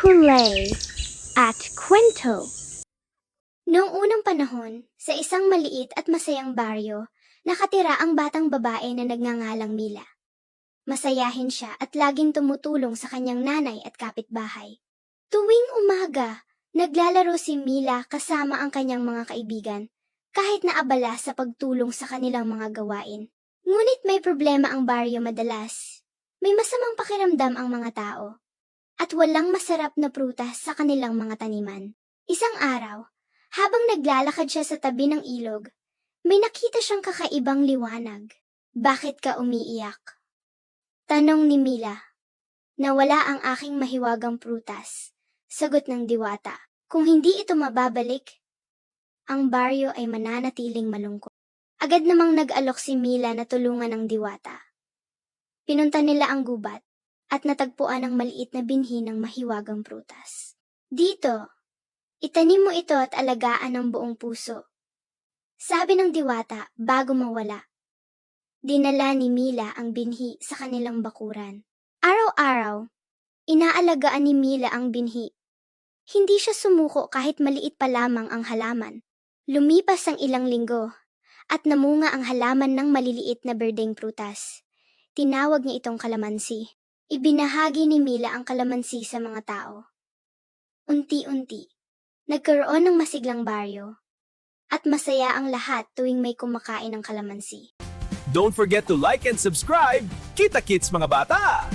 Kulay at Kwento. Noong unang panahon, sa isang maliit at masayang baryo, nakatira ang batang babae na nagngangalang Mila. Masayahin siya at laging tumutulong sa kanyang nanay at kapitbahay. Tuwing umaga, naglalaro si Mila kasama ang kanyang mga kaibigan, kahit naabala sa pagtulong sa kanilang mga gawain. Ngunit may problema ang baryo madalas. May masamang pakiramdam ang mga tao, at walang masarap na prutas sa kanilang mga taniman. Isang araw, habang naglalakad siya sa tabi ng ilog, may nakita siyang kakaibang liwanag. "Bakit ka umiiyak?" tanong ni Mila. "Nawala ang aking mahiwagang prutas," sagot ng diwata. "Kung hindi ito mababalik, ang baryo ay mananatiling malungkot." Agad namang nag-alok si Mila na tulungan ng diwata. Pinunta nila ang gubat at natagpuan ang maliit na binhi ng mahiwagang prutas. "Dito, itanim mo ito at alagaan ng buong puso," sabi ng diwata bago mawala. Dinala ni Mila ang binhi sa kanilang bakuran. Araw-araw, inaalagaan ni Mila ang binhi. Hindi siya sumuko kahit maliit pa lamang ang halaman. Lumipas ang ilang linggo, at namunga ang halaman ng maliliit na berdeng prutas. Tinawag niya itong kalamansi. Ibinahagi ni Mila ang kalamansi sa mga tao. Unti-unti, nagkaroon ng masiglang baryo, at masaya ang lahat tuwing may kumakain ng kalamansi. Don't forget to like and subscribe. Kita Kits mga bata!